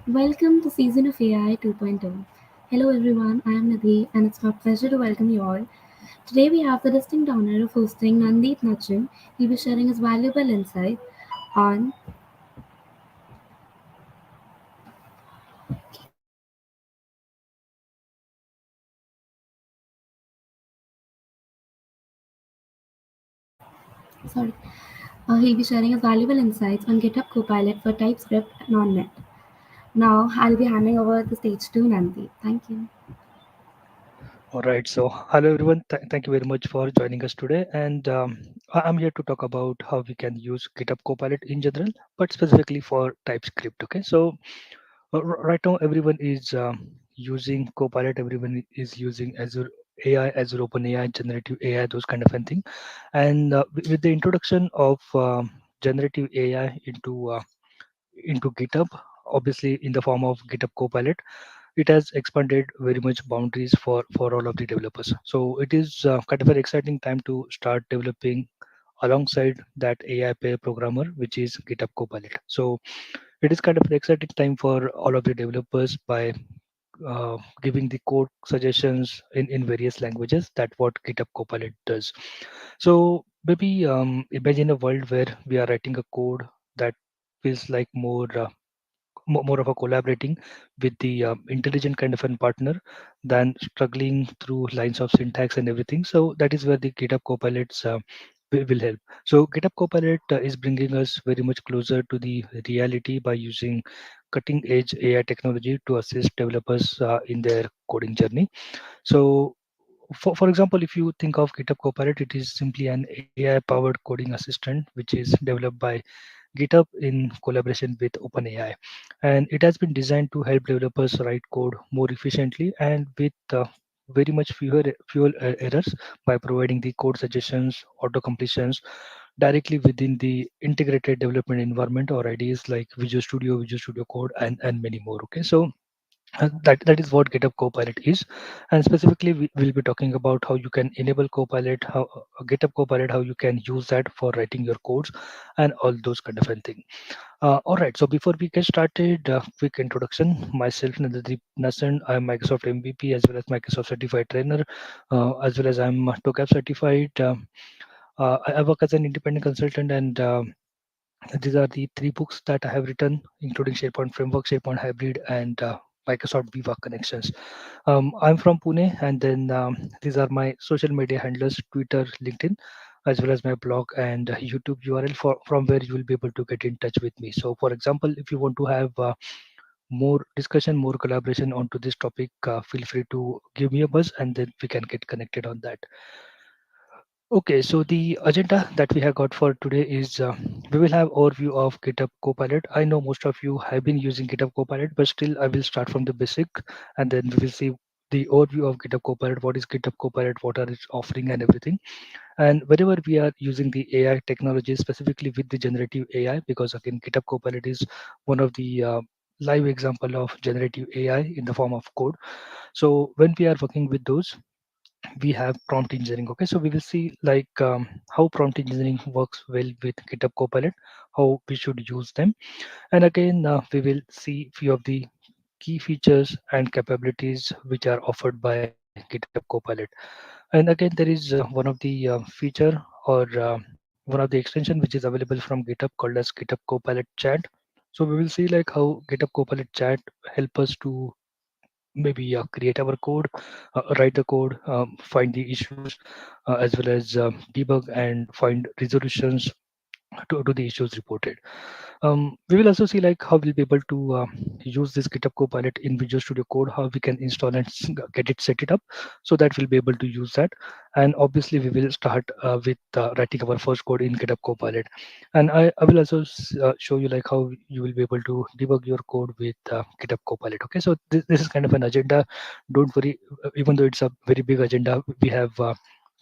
Welcome to season of AI 2.0. Hello everyone, I am Nidhi and it's my pleasure to welcome you all. Today we have the distinct honor of hosting Nanddeep Nachan. He'll be sharing his valuable insight on sorry, he'll be sharing his valuable insights on GitHub Copilot for TypeScript non-net. Now I'll be handing over the stage to Nanddeep. Thank you. All right. So, hello everyone. Thank you very much for joining us today. And I'm here to talk about how we can use GitHub Copilot in general, but specifically for TypeScript. Okay. So, right now, everyone is using Copilot. Everyone is using Azure AI, Azure OpenAI, generative AI, those kind of thing. And with the introduction of generative AI into GitHub, obviously in the form of GitHub Copilot, it has expanded very much boundaries for all of the developers. So it is kind of an exciting time to start developing alongside that AI pair programmer, which is GitHub Copilot. So it is kind of an exciting time for all of the developers by giving the code suggestions in various languages. That what GitHub Copilot does. So maybe imagine a world where we are writing a code that feels like more of a collaborating with the intelligent kind of a partner than struggling through lines of syntax and everything. So that is where the GitHub Copilots will help. So GitHub Copilot is bringing us very much closer to the reality by using cutting edge AI technology to assist developers in their coding journey. So for example, if you think of GitHub Copilot, it is simply an AI powered coding assistant which is developed by GitHub in collaboration with OpenAI, and it has been designed to help developers write code more efficiently and with very much fewer errors by providing the code suggestions, auto completions directly within the integrated development environment or IDEs like Visual Studio, Visual Studio Code, and many more. Okay, so that is what GitHub Copilot is, and specifically we will be talking about how you can enable Copilot, how GitHub Copilot, how you can use that for writing your codes, and all those kind of a thing. All right, so before we get started, quick introduction. Myself, Nanddeep Nasan. I'm Microsoft MVP as well as Microsoft certified trainer, as well as I'm TOGAF certified. I work as an independent consultant, and these are the three books that I have written, including SharePoint Framework, SharePoint Hybrid, and Microsoft Viva Connections. I'm from Pune, and then these are my social media handlers: Twitter, LinkedIn, as well as my blog and YouTube URL from where you will be able to get in touch with me. So, for example, if you want to have more discussion, more collaboration onto this topic, feel free to give me a buzz, and then we can get connected on that. Okay, so the agenda that we have got for today is we will have overview of GitHub Copilot. I know most of you have been using GitHub Copilot, but still I will start from the basic, and then we will see the overview of GitHub Copilot, what is GitHub Copilot, what are its offering and everything. And wherever we are using the AI technology, specifically with the generative AI, because again, GitHub Copilot is one of the live example of generative AI in the form of code. So when we are working with those, we have prompt engineering. Okay, so we will see like how prompt engineering works well with GitHub Copilot, how we should use them, and again we will see few of the key features and capabilities which are offered by GitHub Copilot. And again, there is one of the feature or one of the extension which is available from GitHub called as GitHub Copilot Chat. So we will see like how GitHub Copilot Chat help us to maybe create our code, write the code, find the issues, as well as debug and find resolutions to the issues reported. We will also see like how we'll be able to use this GitHub Copilot in Visual Studio Code, how we can install and get it set it up so that we'll be able to use that. And obviously we will start with writing our first code in GitHub Copilot. And I will also show you like how you will be able to debug your code with GitHub Copilot. Okay, so this is kind of an agenda. Don't worry, even though it's a very big agenda, we have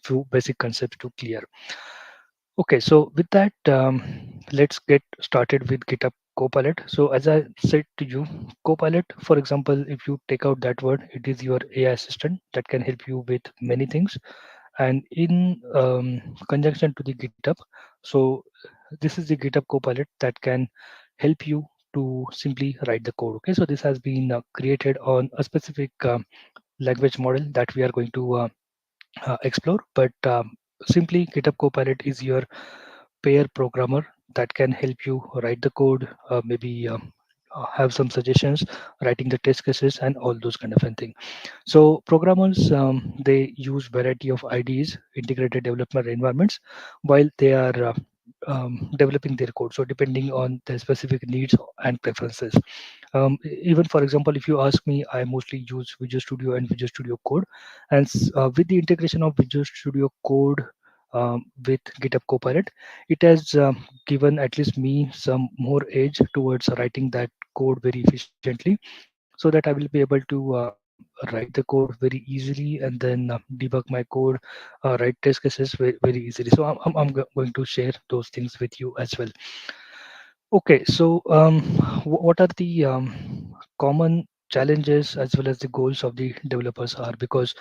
few basic concepts to clear. Okay, so with that, let's get started with GitHub Copilot. So as I said to you, Copilot, for example, if you take out that word, it is your AI assistant that can help you with many things. And in conjunction to the GitHub, so this is the GitHub Copilot that can help you to simply write the code. Okay, so this has been created on a specific language model that we are going to explore. But simply, GitHub Copilot is your pair programmer that can help you write the code, maybe have some suggestions, writing the test cases, and all those kind of thing. So programmers they use variety of IDEs, integrated development environments, while they are developing their code. So depending on their specific needs and preferences. Even for example, if you ask me, I mostly use Visual Studio and Visual Studio Code, and with the integration of Visual Studio Code with GitHub Copilot, it has given at least me some more edge towards writing that code very efficiently, so that I will be able to write the code very easily and then debug my code, write test cases very easily. So going to share those things with you as well. Okay, so what are the common challenges as well as the goals of the developers are? Because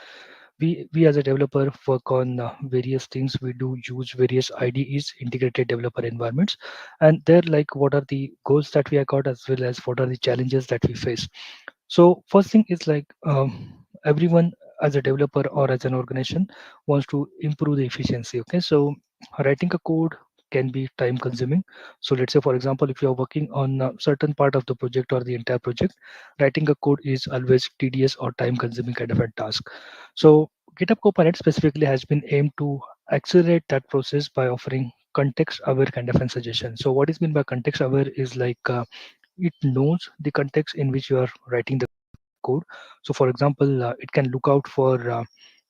we as a developer work on various things. We do use various IDEs, integrated developer environments, and they're like what are the goals that we have got as well as what are the challenges that we face. So first thing is like everyone as a developer or as an organization wants to improve the efficiency. Okay, so writing a code can be time consuming. So let's say for example, if you are working on a certain part of the project or the entire project, writing a code is always tedious or time consuming kind of a task. So GitHub Copilot specifically has been aimed to accelerate that process by offering context aware kind of a suggestion. So what is meant by context aware is like it knows the context in which you are writing the code. So for example, it can look out for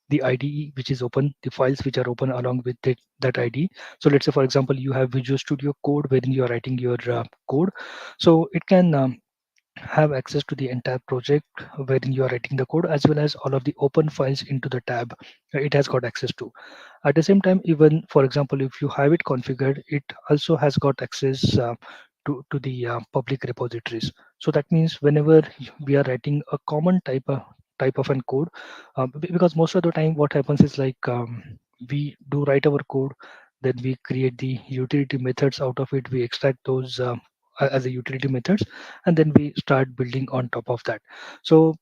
the IDE which is open, the files which are open along with that IDE. So let's say for example, you have Visual Studio Code wherein you are writing your code. So it can have access to the entire project wherein you are writing the code, as well as all of the open files into the tab it has got access to. At the same time, even for example, if you have it configured, it also has got access to the public repositories. So that means whenever we are writing a common type of an code, because most of the time what happens is like we do write our code, then we create the utility methods out of it, we extract those as a utility methods, and then we start building on top of that. So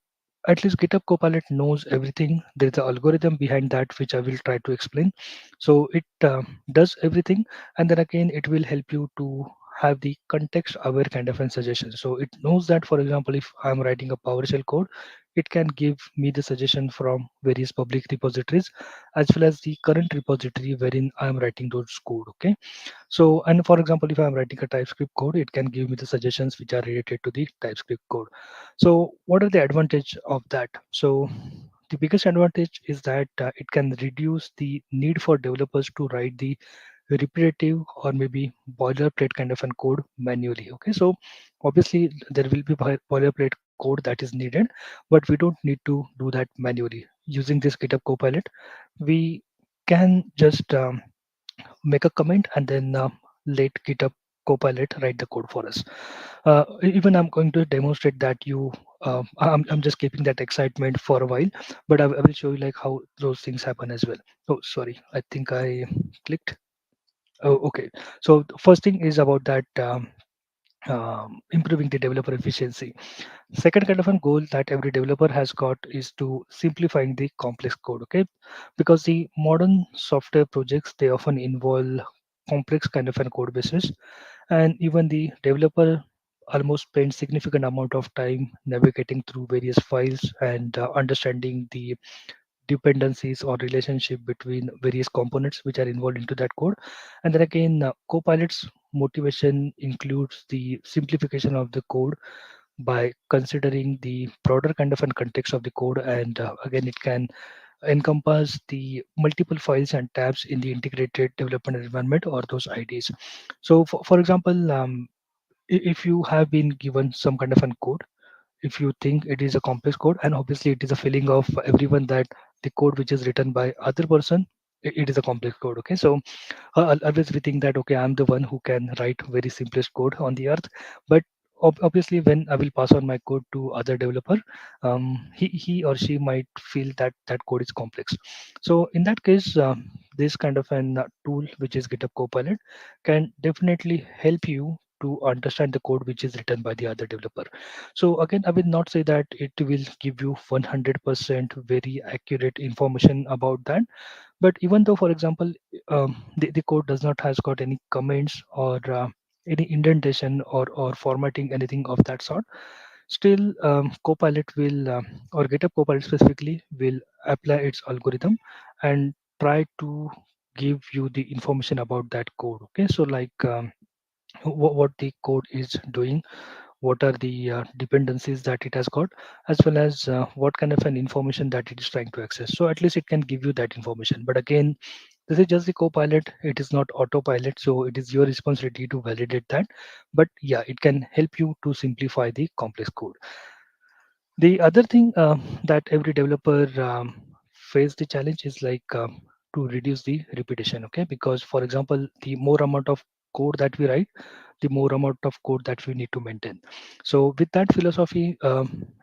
at least GitHub Copilot knows everything. There's an algorithm behind that which I will try to explain. So it does everything, and then again it will help you to have the context aware kind of a suggestion. So it knows that, for example, if I'm writing a PowerShell code, it can give me the suggestion from various public repositories as well as the current repository wherein I'm writing those code. Okay, so, and for example, if I'm writing a TypeScript code, it can give me the suggestions which are related to the TypeScript code. So, what are the advantage of that? So, the biggest advantage is that it can reduce the need for developers to write the repetitive or maybe boilerplate kind of an code manually. Okay, so obviously there will be boilerplate code that is needed, but we don't need to do that manually. Using this GitHub Copilot, we can just make a comment and then let GitHub Copilot write the code for us. Even I'm going to demonstrate that you. I'm just keeping that excitement for a while, but I will show you like how those things happen as well. Oh, sorry, I think I clicked. Oh, okay. So the first thing is about that improving the developer efficiency. Second kind of a goal that every developer has got is to simplifying the complex code. Okay, because the modern software projects they often involve complex kind of a code bases, and even the developer almost spends significant amount of time navigating through various files and understanding the dependencies or relationship between various components which are involved into that code. And then again, Copilot's motivation includes the simplification of the code by considering the broader kind of an context of the code, and again it can encompass the multiple files and tabs in the integrated development environment or those IDs. So for example, if you have been given some kind of an code, if you think it is a complex code, and obviously it is a feeling of everyone that the code which is written by other person, it is a complex code. Okay, so always we think that okay, I'm the one who can write very simplest code on the earth, but obviously when I will pass on my code to other developer, he or she might feel that that code is complex. So in that case, this kind of an tool which is GitHub Copilot can definitely help you to understand the code which is written by the other developer. So again, I will not say that it will give you 100% very accurate information about that, but even though, for example, the code does not has got any comments or any indentation or formatting, anything of that sort, still Copilot will or GitHub Copilot specifically will apply its algorithm and try to give you the information about that code. Okay, so like what the code is doing, what are the dependencies that it has got, as well as what kind of an information that it is trying to access. So at least it can give you that information. But again, this is just the copilot, it is not autopilot, so it is your responsibility to validate that. But yeah, it can help you to simplify the complex code. The other thing that every developer face the challenge is like to reduce the repetition. Okay, because for example, the more amount of code that we write, the more amount of code that we need to maintain. So with that philosophy,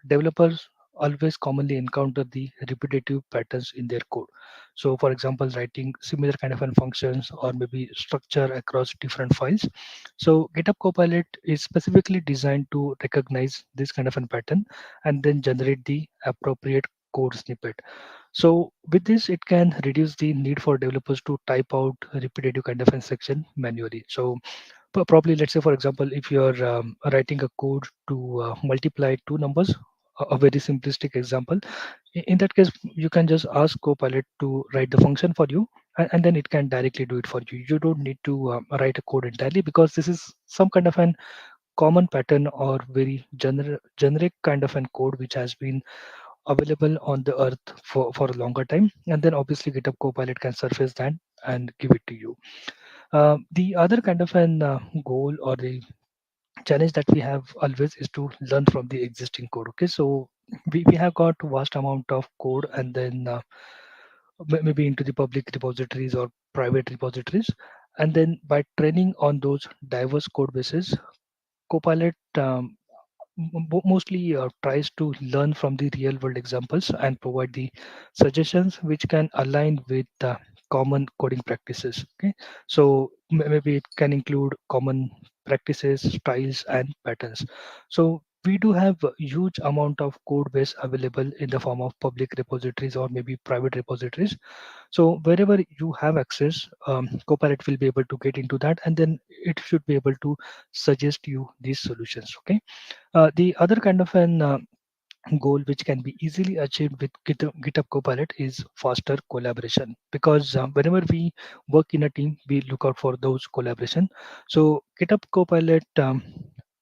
developers always commonly encounter the repetitive patterns in their code. So for example, writing similar kind of functions or maybe structure across different files. So GitHub Copilot is specifically designed to recognize this kind of a pattern and then generate the appropriate code snippet. So with this, it can reduce the need for developers to type out repetitive kind of a section manually. So probably, let's say, for example, if you're writing a code to multiply two numbers, a very simplistic example, in that case, you can just ask Copilot to write the function for you, and then it can directly do it for you. You don't need to write a code entirely, because this is some kind of an common pattern or very generic kind of an code which has been available on the earth for a longer time, and then obviously GitHub Copilot can surface that and give it to you. The other kind of an goal or the challenge that we have always is to learn from the existing code. Okay, so we have got vast amount of code, and then maybe into the public repositories or private repositories, and then by training on those diverse code bases, Copilot mostly tries to learn from the real world examples and provide the suggestions which can align with common coding practices. Okay, so maybe it can include common practices, styles, and patterns. So we do have a huge amount of code base available in the form of public repositories or maybe private repositories. So wherever you have access, Copilot will be able to get into that, and then it should be able to suggest you these solutions. Okay, the other kind of an goal which can be easily achieved with GitHub Copilot is faster collaboration, because whenever we work in a team, we look out for those collaboration. So GitHub Copilot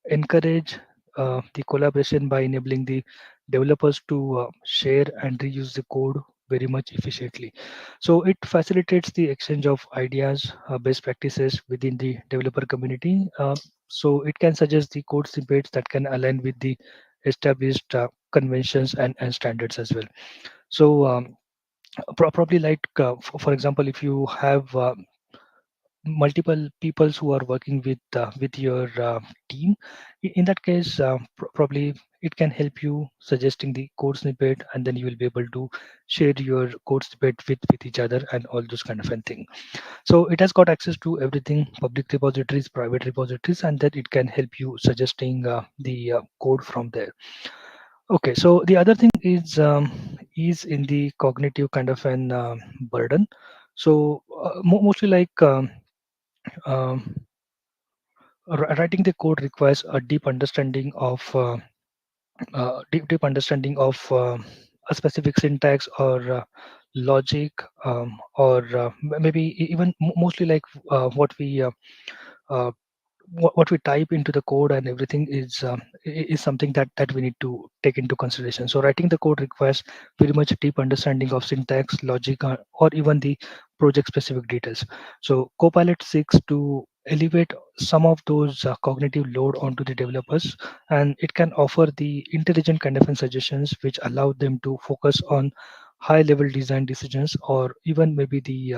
encourage the collaboration by enabling the developers to share and reuse the code very much efficiently. So it facilitates the exchange of ideas, best practices within the developer community. So it can suggest the code snippets that can align with the established conventions and standards as well. So probably like for example, if you have multiple peoples who are working with your team, in that case, probably it can help you suggesting the code snippet, and then you will be able to share your code snippet with each other and all those kind of thing. So it has got access to everything, public repositories, private repositories, and that it can help you suggesting the code from there. Okay, so the other thing is in the cognitive kind of an burden. So mostly like um, writing the code requires a deep understanding of a specific syntax or logic, or maybe even mostly like what we uh, what we type into the code and everything is something that we need to take into consideration. So writing the code requires very much deep understanding of syntax, logic, or even the project specific details. So Copilot seeks to elevate some of those cognitive load onto the developers, and it can offer the intelligent kind of suggestions which allow them to focus on high level design decisions or even maybe the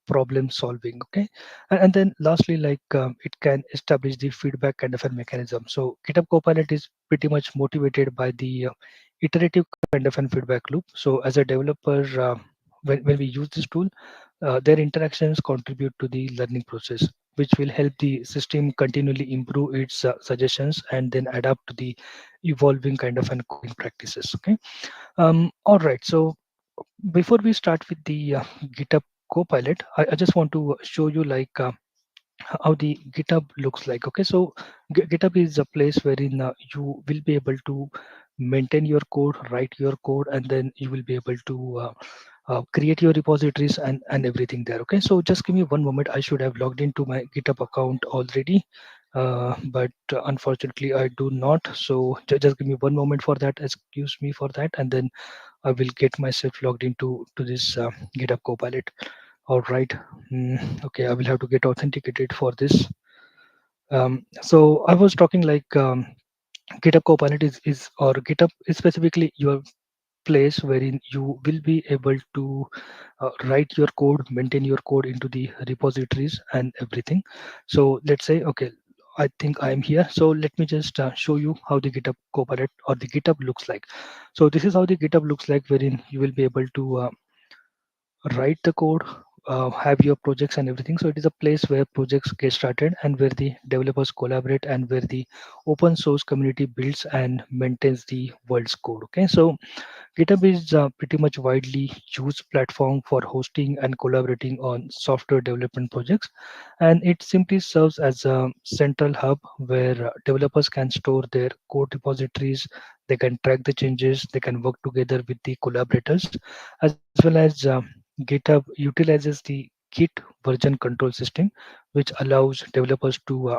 problem solving. Okay, and then lastly, like it can establish the feedback kind of a mechanism. So GitHub Copilot is pretty much motivated by the iterative kind of an feedback loop. So as a developer, when we use this tool, their interactions contribute to the learning process. which will help the system continually improve its suggestions and then adapt to the evolving kind of an coding practices. Okay. All right. So before we start with the GitHub Copilot, I just want to show you like how the GitHub looks like. Okay, so GitHub is a place wherein you will be able to maintain your code, write your code, and then you will be able to create your repositories and everything there. Okay, so just give me one moment. I should have logged into my GitHub account already, but unfortunately I do not. So just give me one moment for that. Excuse me for that, and then I will get myself logged into to this GitHub Copilot. All right. Okay, I will have to get authenticated for this. So I was talking like GitHub Copilot is or GitHub is specifically your place wherein you will be able to write your code, maintain your code into the repositories and everything. So let's say, okay, I think I am here. So let me just show you how the GitHub Copilot or the GitHub looks like. So this is how the GitHub looks like, wherein you will be able to write the code, have your projects and everything. So it is a place where projects get started and where the developers collaborate and where the open source community builds and maintains the world's code. Okay, so GitHub is pretty much widely used platform for hosting and collaborating on software development projects, and it simply serves as a central hub where developers can store their code repositories, they can track the changes, they can work together with the collaborators, as well as GitHub utilizes the Git version control system, which allows developers to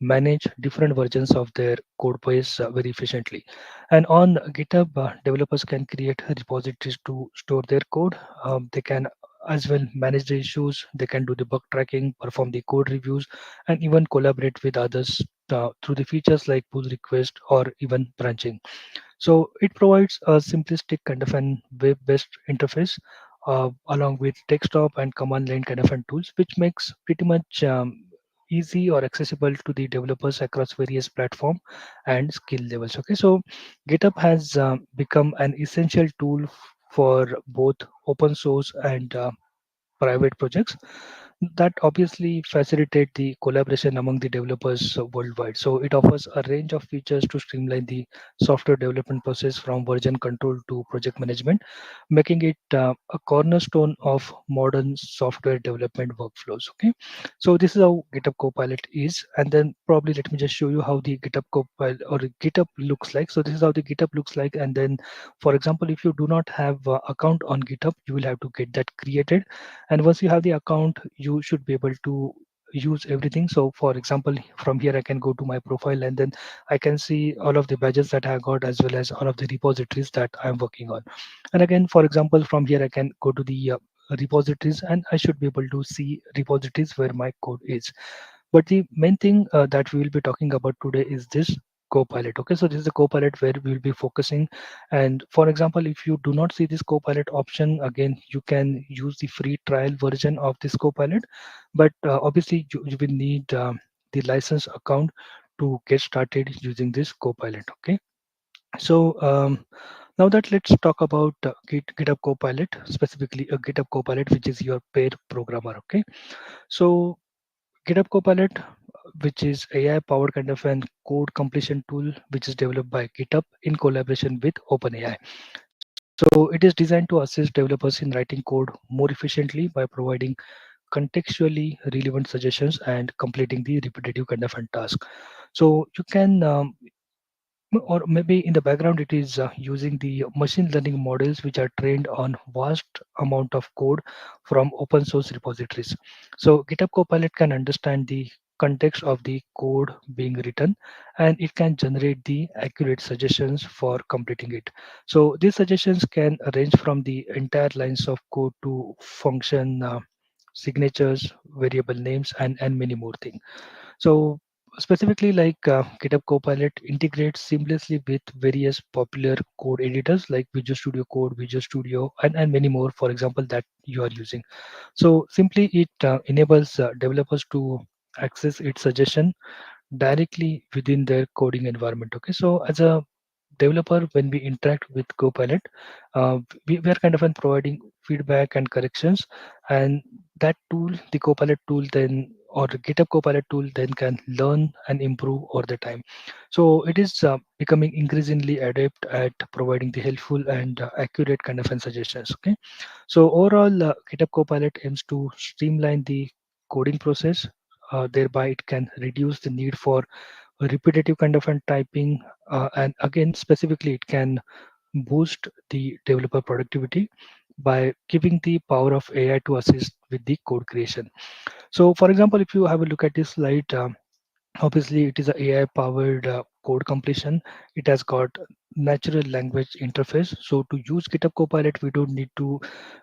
manage different versions of their code base very efficiently. And on GitHub, developers can create repositories to store their code. They can as well manage the issues. They can do the bug tracking, perform the code reviews, and even collaborate with others through the features like pull request or even branching. So it provides a simplistic kind of an web-based interface along with desktop and command line kind of an tools, which makes pretty much easy or accessible to the developers across various platform and skill levels. Okay, so GitHub has become an essential tool for both open source and private projects that obviously facilitate the collaboration among the developers worldwide. So it offers a range of features to streamline the software development process from version control to project management, making it a cornerstone of modern software development workflows. Okay, so this is how GitHub Copilot is, and then probably let me just show you how the GitHub Copilot or GitHub looks like. So this is how the GitHub looks like, and then, for example, if you do not have account on GitHub, you will have to get that created, and once you have the account you should be able to use everything. So for example, from here I can go to my profile and then I can see all of the badges that I got as well as all of the repositories that I'm working on. And again, for example, from here I can go to the repositories and I should be able to see repositories where my code is. But the main thing that we will be talking about today is this Copilot. Okay, so this is the Copilot where we will be focusing. And for example, if you do not see this Copilot option, again, you can use the free trial version of this Copilot. But obviously, you will need the license account to get started using this Copilot. Okay, so now that let's talk about GitHub Copilot, specifically a GitHub Copilot, which is your paid programmer. Okay, so GitHub Copilot, which is AI-powered kind of an code completion tool, which is developed by GitHub in collaboration with OpenAI. So it is designed to assist developers in writing code more efficiently by providing contextually relevant suggestions and completing the repetitive kind of a task. So you can or maybe in the background it is using the machine learning models which are trained on vast amount of code from open source repositories. So GitHub Copilot can understand the context of the code being written and it can generate the accurate suggestions for completing it. So these suggestions can range from the entire lines of code to function signatures, variable names, and many more things. So specifically like GitHub Copilot integrates seamlessly with various popular code editors like Visual Studio Code, Visual Studio, and many more, for example, that you are using. So simply it enables developers to access its suggestion directly within their coding environment. Okay, so as a developer, when we interact with Copilot, we are kind of providing feedback and corrections, and that tool, the Copilot tool, then or the GitHub Copilot tool then can learn and improve over the time. So it is becoming increasingly adept at providing the helpful and accurate kind of suggestions. Okay, so overall, GitHub Copilot aims to streamline the coding process. Thereby, it can reduce the need for repetitive kind of typing, and again, specifically, it can boost the developer productivity by giving the power of AI to assist with the code creation. So, for example, if you have a look at this slide, obviously it is a AI powered code completion. It has got natural language interface. So to use GitHub Copilot, we don't need to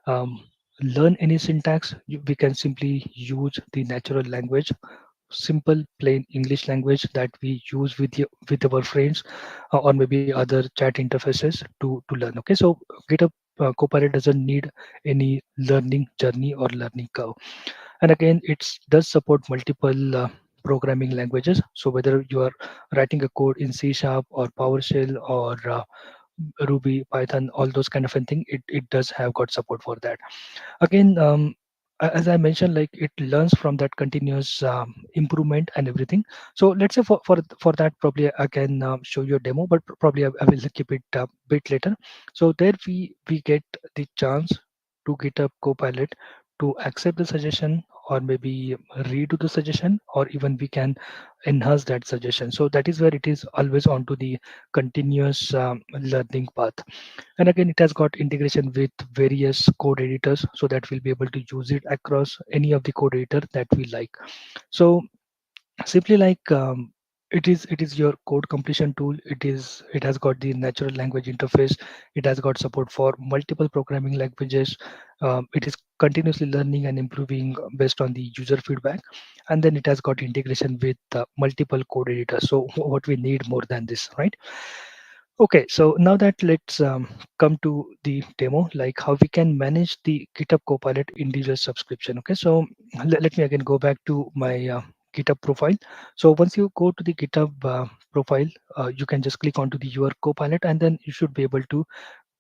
um, learn any syntax. We can simply use the natural language, simple plain English language that we use with with our friends, or maybe other chat interfaces to learn. Okay, so GitHub Copilot doesn't need any learning journey or learning curve. And again, it does support multiple programming languages. So whether you are writing a code in C Sharp or PowerShell or Ruby, Python, all those kind of a thing, it does have got support for that. Again, as I mentioned, like it learns from that continuous improvement and everything. So let's say for that, probably I can show you a demo, but probably I will keep it a bit later. So there we get the chance to GitHub Copilot to accept the suggestion, or maybe redo the suggestion, or even we can enhance that suggestion. So that is where it is always onto the continuous learning path. And again, it has got integration with various code editors, so that we'll be able to use it across any of the code editor that we like. So simply like it is your code completion tool. It has got the natural language interface. It has got support for multiple programming languages. It is continuously learning and improving based on the user feedback. And then it has got integration with multiple code editors. So what we need more than this, right? Okay, so now that let's come to the demo, like how we can manage the GitHub Copilot individual subscription. Okay, so let me again go back to my GitHub profile. So once you go to the GitHub profile, you can just click onto the your Copilot, and then you should be able to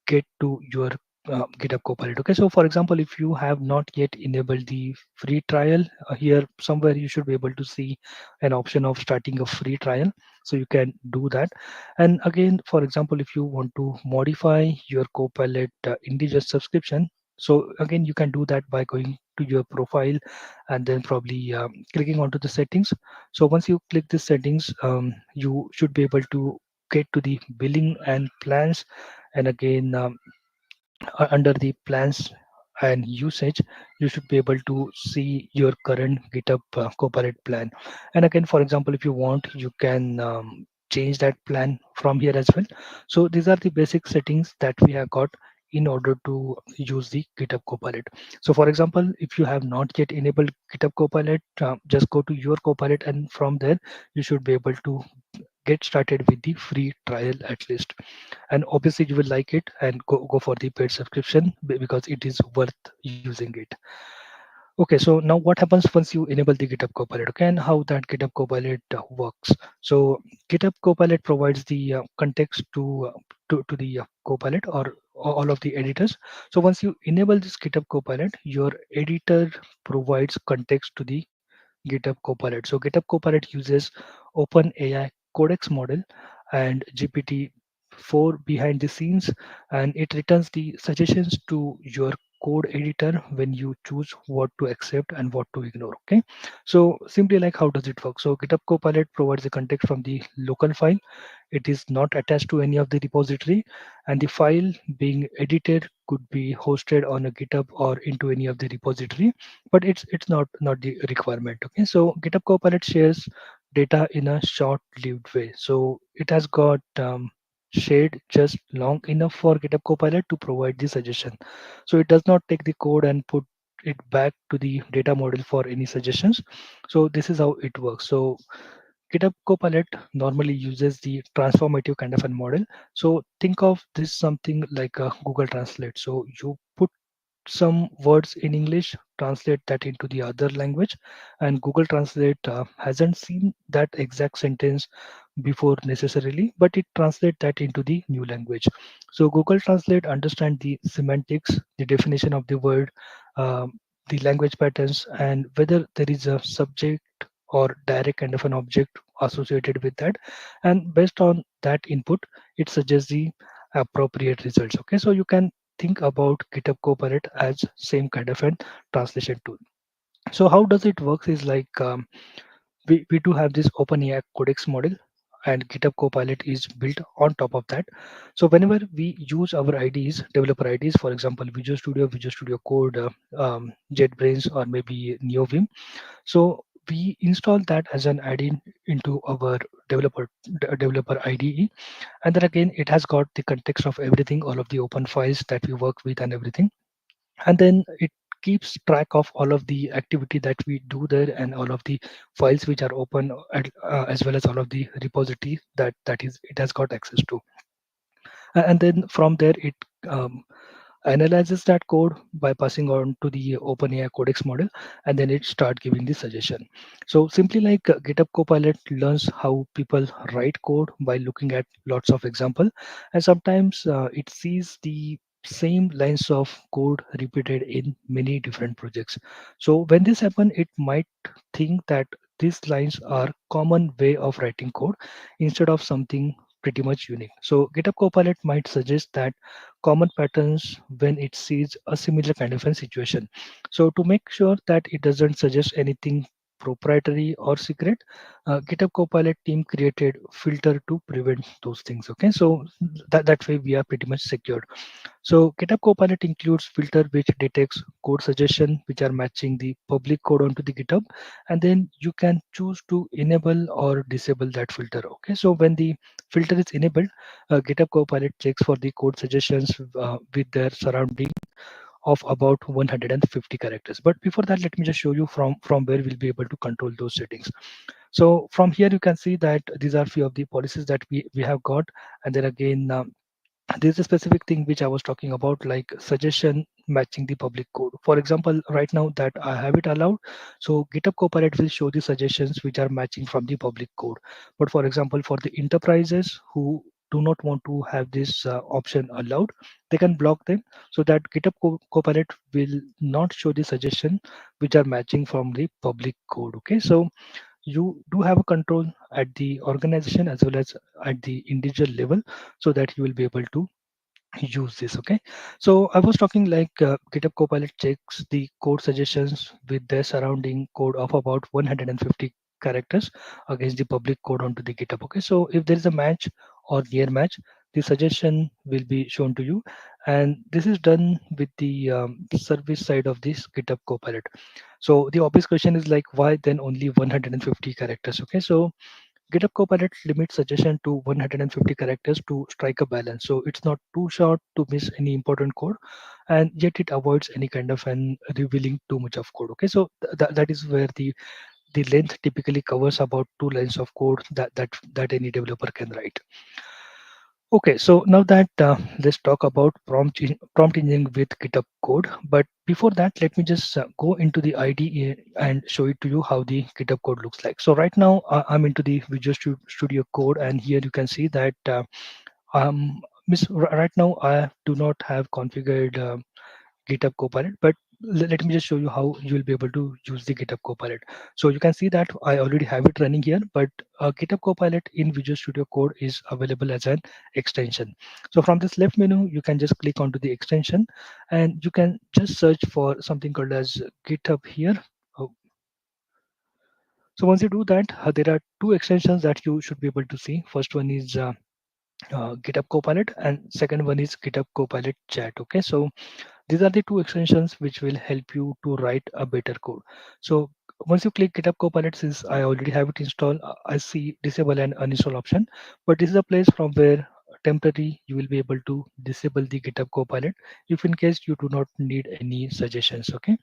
get to your GitHub Copilot. Okay, so for example, if you have not yet enabled the free trial, here somewhere you should be able to see an option of starting a free trial. So you can do that. And again, for example, if you want to modify your Copilot individual subscription, so again, you can do that by going to your profile and then probably clicking onto the settings. So once you click the settings, you should be able to get to the billing and plans. And again, under the plans and usage, you should be able to see your current GitHub Copilot plan. And again, for example, if you want, you can change that plan from here as well. So these are the basic settings that we have got in order to use the GitHub Copilot. So for example, if you have not yet enabled GitHub Copilot, just go to your Copilot, and from there you should be able to get started with the free trial at least. And obviously you will like it and go for the paid subscription because it is worth using it. Okay, so now what happens once you enable the GitHub Copilot, okay, and how that GitHub Copilot works. So GitHub Copilot provides the context to the Copilot or all of the editors. So once you enable this GitHub Copilot, your editor provides context to the GitHub Copilot. So GitHub Copilot uses OpenAI Codex model and GPT-4 behind the scenes, and it returns the suggestions to your code editor when you choose what to accept and what to ignore. Okay, so simply like how does it work? So GitHub Copilot provides the context from the local file. It is not attached to any of the repository, and the file being edited could be hosted on a GitHub or into any of the repository, but it's not the requirement. Okay, so GitHub Copilot shares data in a short-lived way. So it has got shared just long enough for GitHub Copilot to provide the suggestion. So it does not take the code and put it back to the data model for any suggestions. So this is how it works. So GitHub Copilot normally uses the transformative kind of a model. So think of this something like a Google Translate. So you put some words in English, translate that into the other language, and Google Translate hasn't seen that exact sentence before necessarily, but it translates that into the new language. So Google Translate understand the semantics, the definition of the word, um, the language patterns, and whether there is a subject or direct kind of an object associated with that. And based on that input, it suggests the appropriate results. Okay, so you can think about GitHub Copilot as same kind of an translation tool. So how does it works is like we do have this OpenAI Codex model, and GitHub Copilot is built on top of that. So whenever we use our IDs, developer IDs, for example, Visual Studio, Visual Studio Code, JetBrains, or maybe NeoVim, so we install that as an add-in into our developer IDE, and then again it has got the context of everything, all of the open files that we work with and everything, and then it keeps track of all of the activity that we do there and all of the files which are open as well as all of the repository that is it has got access to. And then from there it um, analyzes that code by passing on to the OpenAI Codex model, and then it start giving the suggestion. So simply like GitHub Copilot learns how people write code by looking at lots of example, and sometimes it sees the same lines of code repeated in many different projects. So when this happen, it might think that these lines are common way of writing code instead of something pretty much unique. So GitHub Copilot might suggest that common patterns when it sees a similar kind of a situation. So to make sure that it doesn't suggest anything proprietary or secret, GitHub Copilot team created filter to prevent those things. Okay, so that way we are pretty much secured. So GitHub Copilot includes filter which detects code suggestion which are matching the public code onto the GitHub, and then you can choose to enable or disable that filter. Okay, so when the filter is enabled, GitHub Copilot checks for the code suggestions with their surrounding of about 150 characters. But before that, let me just show you from where we'll be able to control those settings. So from here, you can see that these are few of the policies that we have got, and then again. There's a specific thing which I was talking about, like suggestion matching the public code. For example, right now that I have it allowed, so GitHub Copilot will show the suggestions which are matching from the public code. But for example, for the enterprises who do not want to have this option allowed, they can block them so that GitHub Copilot will not show the suggestion which are matching from the public code. Okay, so you do have a control at the organization as well as at the individual level so that you will be able to use this. Okay, so I was talking like GitHub Copilot checks the code suggestions with their surrounding code of about 150 characters against the public code onto the GitHub. Okay, so if there is a match or near match, the suggestion will be shown to you, and this is done with the service side of this GitHub Copilot. So the obvious question is like, why then only 150 characters? Okay, so GitHub Copilot limits suggestion to 150 characters to strike a balance. So it's not too short to miss any important code, and yet it avoids any kind of an revealing too much of code. Okay, so that is where the length typically covers about 2 lines of code that any developer can write. Okay, so now that let's talk about prompt engineering with GitHub code. But before that, let me just go into the IDE and show it to you how the GitHub code looks like. So right now I'm into the Studio Code, and here you can see that um, right now I do not have configured GitHub Copilot, but let me just show you how you will be able to use the GitHub Copilot. So you can see that I already have it running here, but GitHub Copilot in Visual Studio Code is available as an extension. So from this left menu, you can just click onto the extension, and you can just search for something called as GitHub here. Oh, so once you do that, there are two extensions that you should be able to see. First one is GitHub Copilot, and second one is GitHub Copilot Chat. Okay, so these are the two extensions which will help you to write a better code. So once you click GitHub Copilot, since I already have it installed, I see disable and uninstall option. But this is a place from where temporary you will be able to disable the GitHub Copilot if in case you do not need any suggestions. Okay,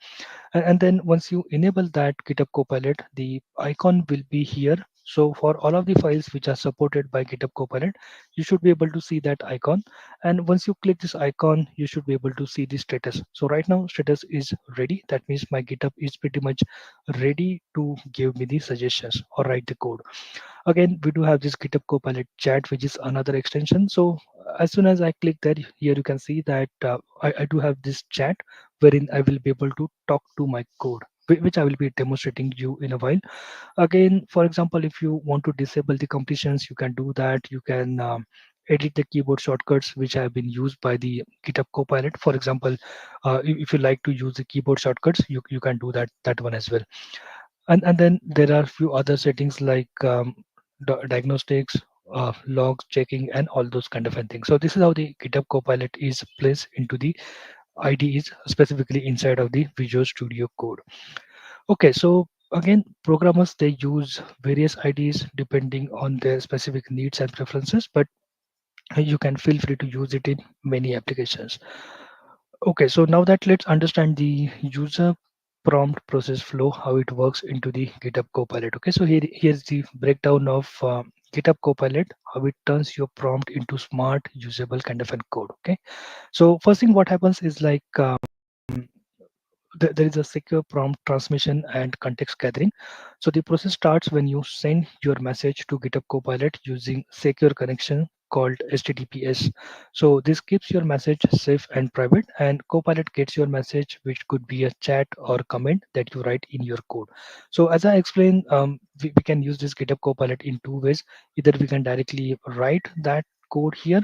and then once you enable that GitHub Copilot, the icon will be here. So for all of the files which are supported by GitHub Copilot, you should be able to see that icon. And once you click this icon, you should be able to see the status. So right now status is ready. That means my GitHub is pretty much ready to give me the suggestions or write the code. Again, we do have this GitHub Copilot chat, which is another extension. So as soon as I click that, here you can see that I do have this chat wherein I will be able to talk to my code, which I will be demonstrating you in a while. Again, for example, if you want to disable the completions, you can do that. You can edit the keyboard shortcuts which have been used by the GitHub Copilot. For example, if you like to use the keyboard shortcuts, you can do that one as well. And then there are a few other settings like diagnostics, logs checking, and all those kind of things. So this is how the GitHub Copilot is placed into the IDEs, specifically inside of the Visual Studio Code. Okay, so again, programmers they use various IDs depending on their specific needs and preferences, but you can feel free to use it in many applications. Okay, so now that let's understand the user prompt process flow, how it works into the GitHub Copilot. Okay, so here's the breakdown of GitHub Copilot, how it turns your prompt into smart, usable kind of a code. Okay, so first thing what happens is like there is a secure prompt transmission and context gathering. So the process starts when you send your message to GitHub Copilot using secure connection called HTTPS. So this keeps your message safe and private, and Copilot gets your message, which could be a chat or comment that you write in your code. So as I explained, we can use this GitHub Copilot in two ways. Either we can directly write that code here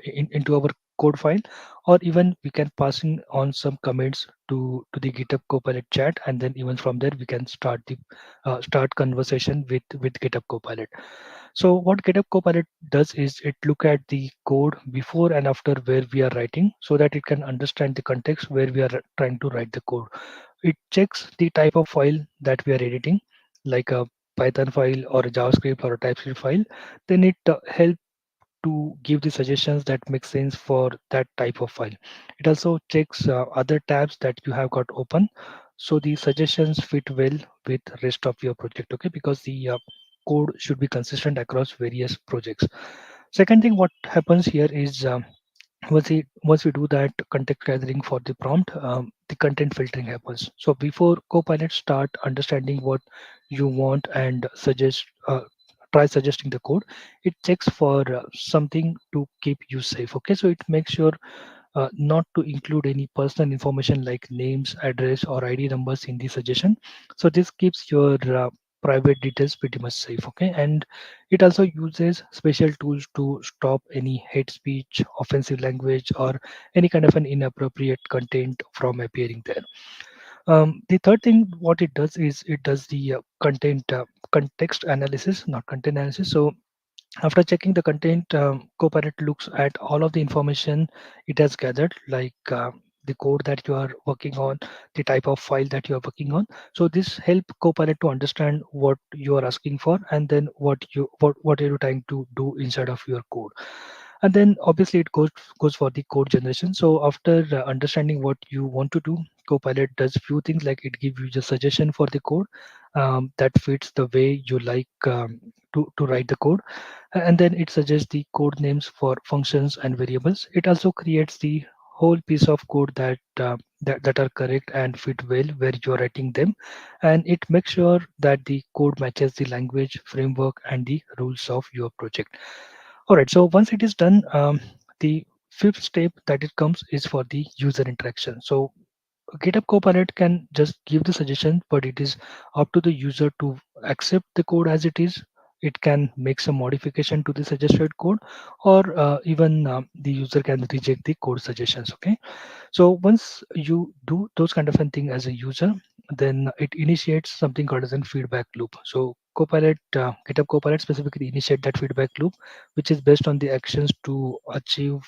into our code file, or even we can passing on some comments to the GitHub Copilot chat, and then even from there we can start the start conversation with GitHub Copilot. So what GitHub Copilot does is it look at the code before and after where we are writing, so that it can understand the context where we are trying to write the code. It checks the type of file that we are editing, like a Python file or a JavaScript or a TypeScript file. Then it helps to give the suggestions that make sense for that type of file. It also checks other tabs that you have got open, so the suggestions fit well with rest of your project. Okay, because the code should be consistent across various projects. Second thing, what happens here is once we do that context gathering for the prompt, the content filtering happens. So before Copilot start understanding what you want and try suggesting the code, it checks for something to keep you safe. Okay, so it makes sure not to include any personal information like names, address, or ID numbers in the suggestion. So this keeps your private details pretty much safe. Okay, and it also uses special tools to stop any hate speech, offensive language, or any kind of an inappropriate content from appearing there. The third thing, what it does is it does the content context analysis, not content analysis. So after checking the content, Copilot looks at all of the information it has gathered, like the code that you are working on, the type of file that you are working on. So this help Copilot to understand what you are asking for, and then what are you trying to do inside of your code. And then obviously it goes for the code generation. So after understanding what you want to do, Copilot does few things like it gives you the suggestion for the code that fits the way you like to write the code, and then it suggests the code names for functions and variables. It also creates the whole piece of code that are correct and fit well where you're writing them, and it makes sure that the code matches the language, framework, and the rules of your project. All right, so once it is done, the fifth step that it comes is for the user interaction. So GitHub Copilot can just give the suggestion, but it is up to the user to accept the code as it is. It can make some modification to the suggested code, or even the user can reject the code suggestions. Okay, so once you do those kind of a thing as a user, then it initiates something called as a feedback loop. So GitHub Copilot specifically initiate that feedback loop, which is based on the actions to achieve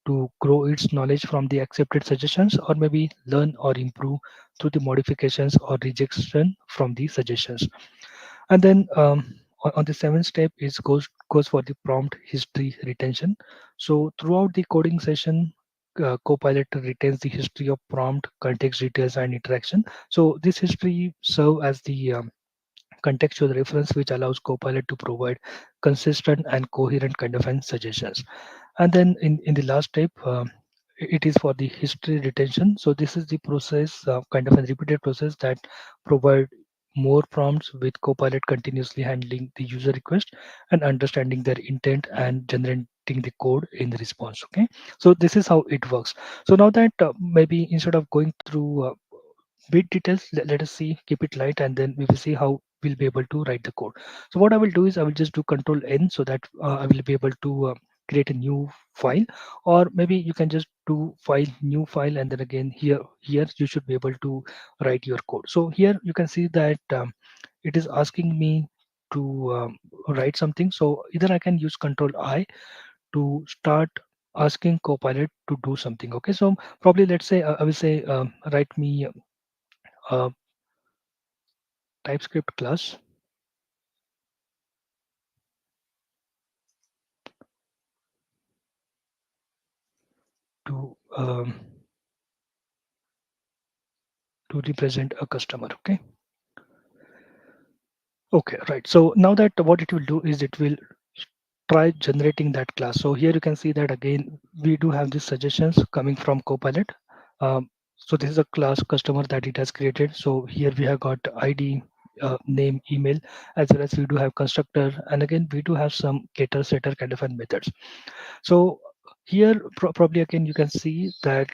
to grow its knowledge from the accepted suggestions, or maybe learn or improve through the modifications or rejection from the suggestions. And then on the seventh step is goes for the prompt history retention. So throughout the coding session, Copilot retains the history of prompt, context details, and interaction. So this history serve as the contextual reference, which allows Copilot to provide consistent and coherent kind of an suggestions. And then in the last step, it is for the history retention. So this is the process, kind of a repeated process that provide more prompts with Copilot continuously handling the user request and understanding their intent and generating the code in the response. Okay, so this is how it works. So now that maybe instead of going through bit details, let us see, keep it light, and then we will see how we'll be able to write the code. So what I will do is I will just do control N so that I will be able to create a new file, or maybe you can just do file, new file, and then again here you should be able to write your code. So here you can see that it is asking me to write something. So either I can use control I to start asking Copilot to do something. Okay, so probably let's say I will say write me a TypeScript class to to represent a customer. Okay, okay, right. So now that what it will do is it will try generating that class. So here you can see that again we do have these suggestions coming from Copilot. So this is a class customer that it has created. So here we have got ID, name, email, as well as we do have constructor, and again we do have some getter, setter kind of methods. So here probably again you can see that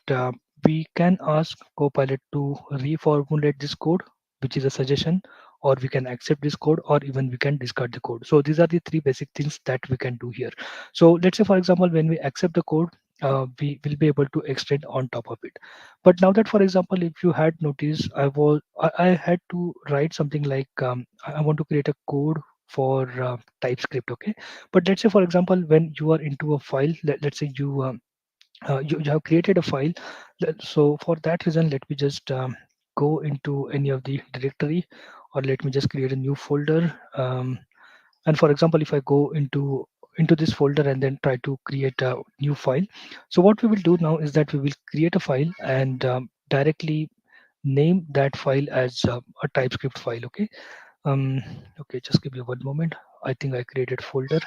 we can ask Copilot to reformulate this code, which is a suggestion, or we can accept this code, or even we can discard the code. So these are the three basic things that we can do here. So let's say for example when we accept the code, we will be able to extend on top of it. But now that for example if you had noticed I had to write something like I want to create a code for TypeScript. Okay, but let's say for example when you are into a file, let's say you have created a file. So for that reason let me just go into any of the directory, or let me just create a new folder. And for example if I go into this folder and then try to create a new file, so what we will do now is that we will create a file and directly name that file as a TypeScript file. Okay, um okay, just give me one moment. I think I created folder.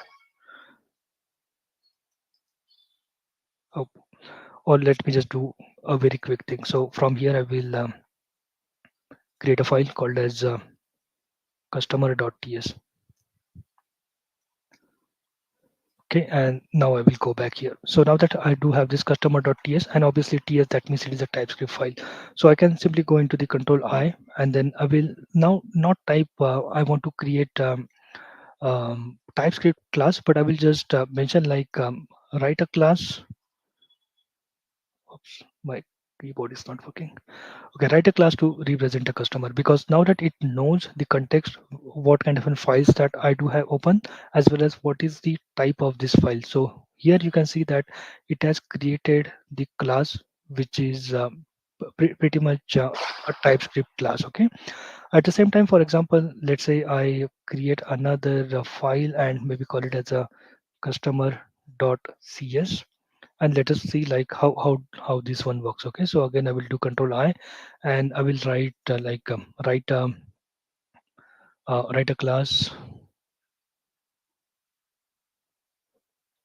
Oh, or let me just do a very quick thing. So from here I will create a file called as customer.ts. Okay, and now I will go back here. So now that I do have this customer.ts, and obviously ts, that means it is a TypeScript file. So I can simply go into the control I, and then I will now not type I want to create TypeScript class, but I will just mention like write a class. Oops, my keyboard is not working. Okay, write a class to represent a customer, because now that it knows the context, what kind of files that I do have open, as well as what is the type of this file. So here you can see that it has created the class, which is pretty much a TypeScript class. Okay. At the same time, for example, let's say I create another file and maybe call it as a customer.cs, and let us see like how this one works. Okay, so again I will do control I, and I will write write a class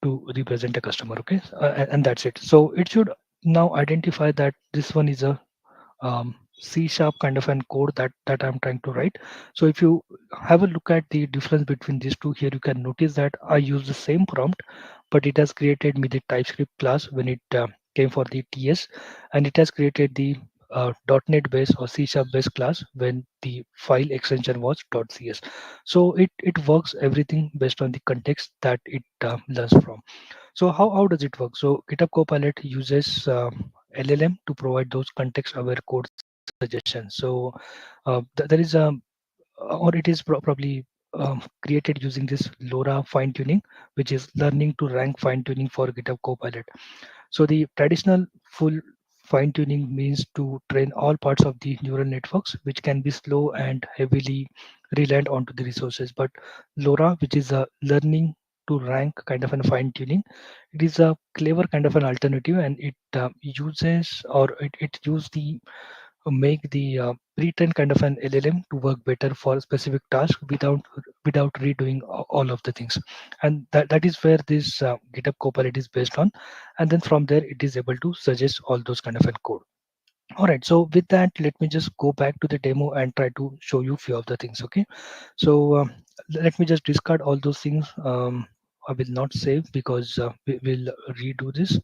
to represent a customer. Okay, and that's it. So it should now identify that this one is a C sharp kind of an code that I'm trying to write. So if you have a look at the difference between these two, here you can notice that I use the same prompt, but it has created me the TypeScript class when it came for the TS, and it has created the .NET base or C sharp base class when the file extension was .cs. So it works everything based on the context that it learns from. So how does it work? So GitHub Copilot uses LLM to provide those context-aware code suggestions. So there is a or it is probably created using this LoRa fine tuning, which is learning to rank fine tuning for GitHub Copilot. So the traditional full fine tuning means to train all parts of the neural networks, which can be slow and heavily reliant onto the resources. But LoRa, which is a learning to rank kind of a fine tuning, it is a clever kind of an alternative, and it uses or it use the make the pre-trained kind of an LLM to work better for a specific task without redoing all of the things, and that is where this GitHub Copilot is based on, and then from there it is able to suggest all those kind of a code. All right, so with that, let me just go back to the demo and try to show you few of the things. Okay, so let me just discard all those things. I will not save because we will redo this.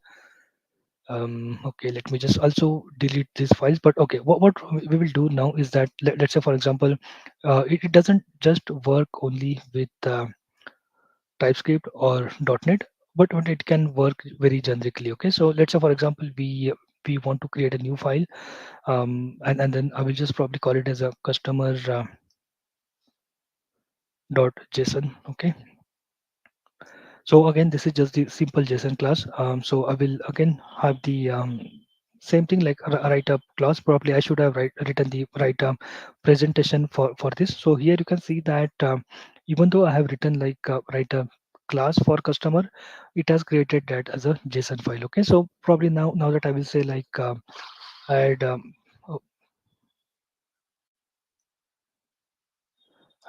Okay, let me just also delete these files. But okay, what we will do now is that let's say, for example, it doesn't just work only with TypeScript or .NET, but it can work very generically. Okay, so let's say, for example, we want to create a new file, and then I will just probably call it as a customer dot JSON. Okay, so again, this is just the simple JSON class. So I will again have the same thing like write a class. Probably I should have written the right presentation for this. So here you can see that even though I have written like write a class for customer, it has created that as a JSON file. Okay, so probably now that I will say like add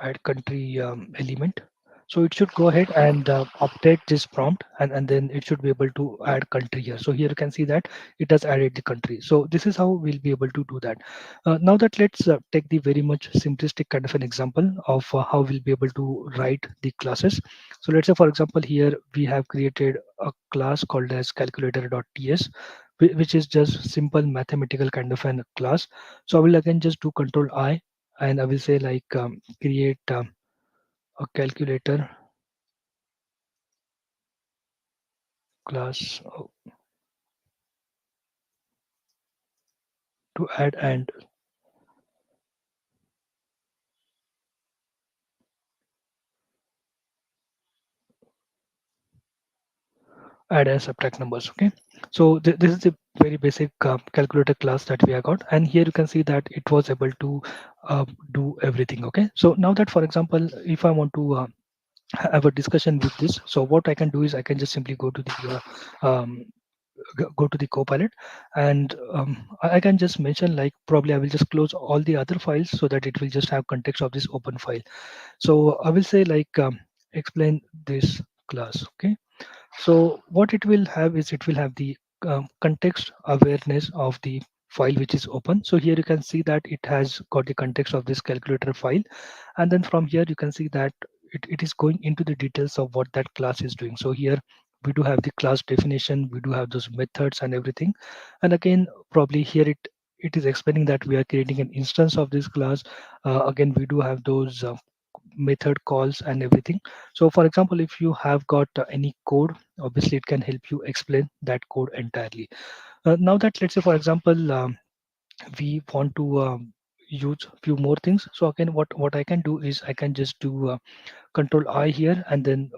add country element. So it should go ahead and update this prompt, and then it should be able to add country here. So here you can see that it has added the country. So this is how we'll be able to do that. Now that let's take the very much simplistic kind of an example of how we'll be able to write the classes. So let's say, for example, here we have created a class called as calculator.ts, which is just simple mathematical kind of an class. So I will again just do control I, and I will say like create a calculator class to add and add and subtract numbers. Okay, so this is the very basic calculator class that we have got, and here you can see that it was able to do everything. Okay, so now that, for example, if I want to have a discussion with this, so what I can do is I can just simply go to the go to the copilot, and I can just mention like probably I will just close all the other files so that it will just have context of this open file. So I will say like explain this class. Okay, so what it will have is it will have the context awareness of the file which is open. So here you can see that it has got the context of this calculator file, and then from here you can see that it is going into the details of what that class is doing. So here we do have the class definition, we do have those methods and everything, and again probably here it is explaining that we are creating an instance of this class. Again, we do have those method calls and everything. So for example, if you have got any code, obviously it can help you explain that code entirely. Now that let's say, for example, we want to use few more things. So again, what I can do is I can just do control I here, and then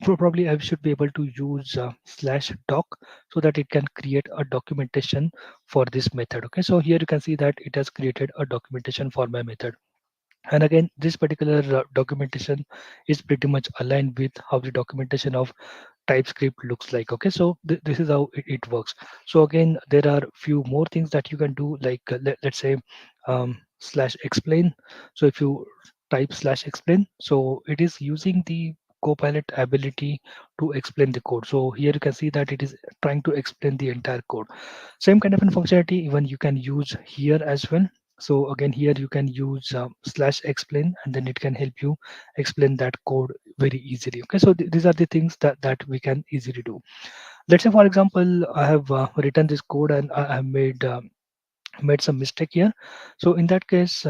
probably I should be able to use slash doc so that it can create a documentation for this method. Okay, so here you can see that it has created a documentation for my method. And again, this particular documentation is pretty much aligned with how the documentation of TypeScript looks like. Okay, so this is how it works. So again, there are few more things that you can do, like let's say slash explain. So if you type slash explain, so it is using the Copilot ability to explain the code. So here you can see that it is trying to explain the entire code. Same kind of an functionality even you can use here as well. So again, here you can use slash explain, and then it can help you explain that code very easily. Okay, so these are the things that we can easily do. Let's say, for example, I have written this code and I have made some mistake here. So in that case,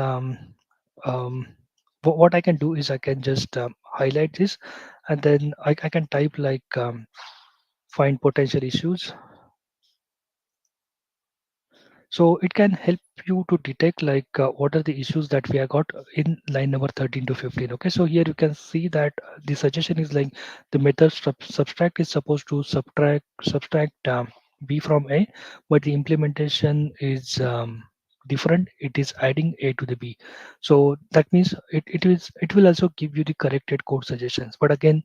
what I can do is I can just highlight this, and then I can type like find potential issues. So it can help you to detect like what are the issues that we have got in line number 13 to 15. Okay, so here you can see that the suggestion is like the method subtract is supposed to subtract b from a, but the implementation is different. It is adding a to the b. So that means it will also give you the corrected code suggestions, but again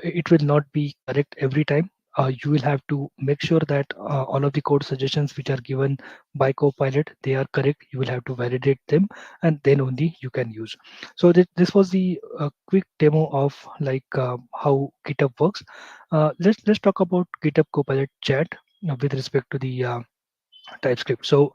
it will not be correct every time. You will have to make sure that all of the code suggestions which are given by Copilot, they are correct. You will have to validate them, and then only you can use. So this was the quick demo of like how GitHub works. Let's talk about GitHub Copilot chat with respect to the TypeScript. So,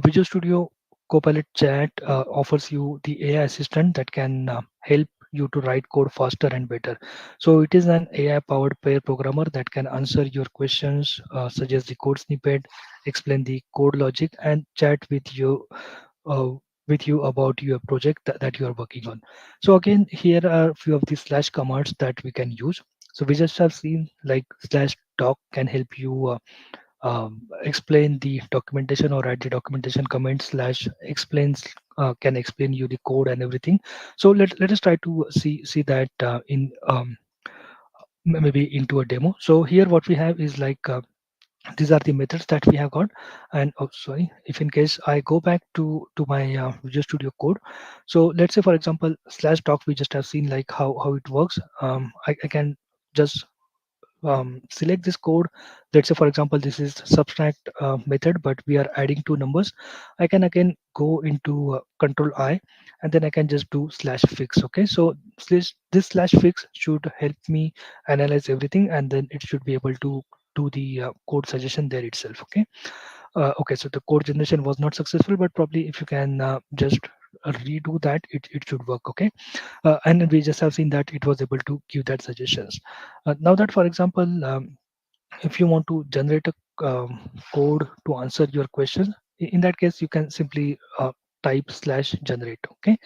Visual Studio Copilot Chat offers you the AI assistant that can help you to write code faster and better. So, it is an AI powered pair programmer that can answer your questions, suggest the code snippet, explain the code logic, and chat uh, with you about your project that you are working on. So again, here are a few of the slash commands that we can use. So we just have seen like slash doc can help you explain the documentation or add the documentation comment slash explains can explain you the code and everything. So let us try to see that in maybe into a demo. So here what we have is like these are the methods that we have got. And oh sorry, if in case I go back to my Visual Studio Code. So let's say for example slash doc, we just have seen like how it works. I can just select this code. Let's say for example this is subtract method, but we are adding two numbers. I can again go into control I, and then I can just do slash fix. Okay, so this slash fix should help me analyze everything, and then it should be able to do the code suggestion there itself. Okay. Okay, so the code generation was not successful, but probably if you can just redo that, it should work. Okay. And we just have seen that it was able to give that suggestions. Now that for example if you want to generate a code to answer your question, in that case you can simply type slash generate. Okay,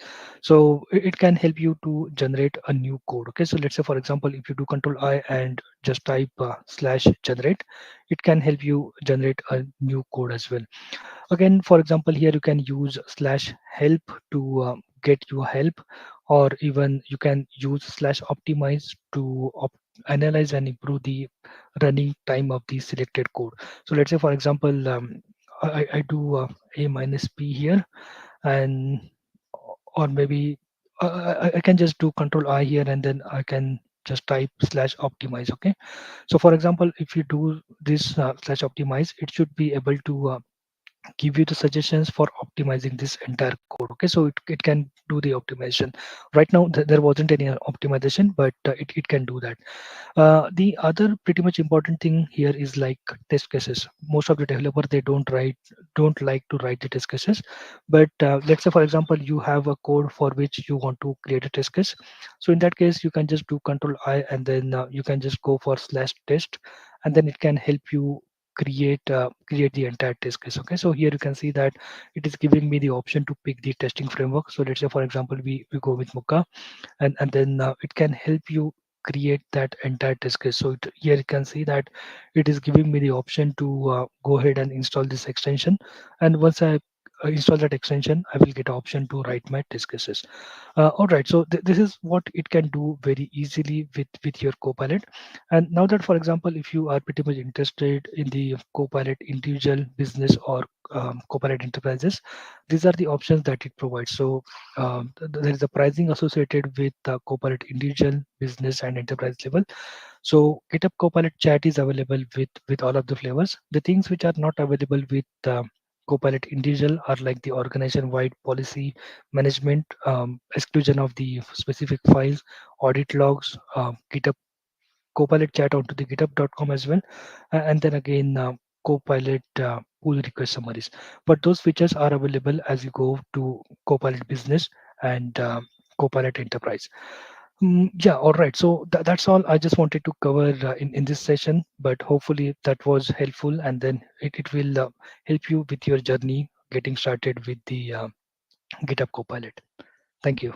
so it can help you to generate a new code. Okay, so let's say for example if you do control I and just type slash generate, it can help you generate a new code as well. Again, for example, here you can use slash help to get your help, or even you can use slash optimize to analyze and improve the running time of the selected code. So let's say for example I do a minus p here, and or maybe I can just do control I here, and then I can just type slash optimize. Okay, so for example if you do this slash optimize, it should be able to give you the suggestions for optimizing this entire code. Okay, so it can do the optimization. Right now there wasn't any optimization, but it can do that. The other pretty much important thing here is like test cases. Most of the developer, they don't like to write the test cases. But let's say for example you have a code for which you want to create a test case. So in that case you can just do control I, and then you can just go for slash test, and then it can help you create the entire test case. Okay, so here you can see that it is giving me the option to pick the testing framework. So let's say for example we go with Muka, and then it can help you create that entire test case. So here you can see that it is giving me the option to go ahead and install this extension, and once I install that extension, I will get option to write my test cases. All right, so this is what it can do very easily with your Copilot. And now that, for example, if you are pretty much interested in the Copilot individual, business, or Copilot enterprises, these are the options that it provides. So there is a pricing associated with Copilot individual, business, and enterprise level. So GitHub Copilot Chat is available with all of the flavors. The things which are not available with Copilot individual are like the organization-wide policy management, exclusion of the specific files, audit logs, GitHub Copilot chat onto the github.com as well, and then again Copilot pull request summaries. But those features are available as you go to Copilot Business and Copilot Enterprise. Yeah, all right. So that's all I just wanted to cover in this session, but hopefully that was helpful, and then it will help you with your journey getting started with the GitHub Copilot. Thank you.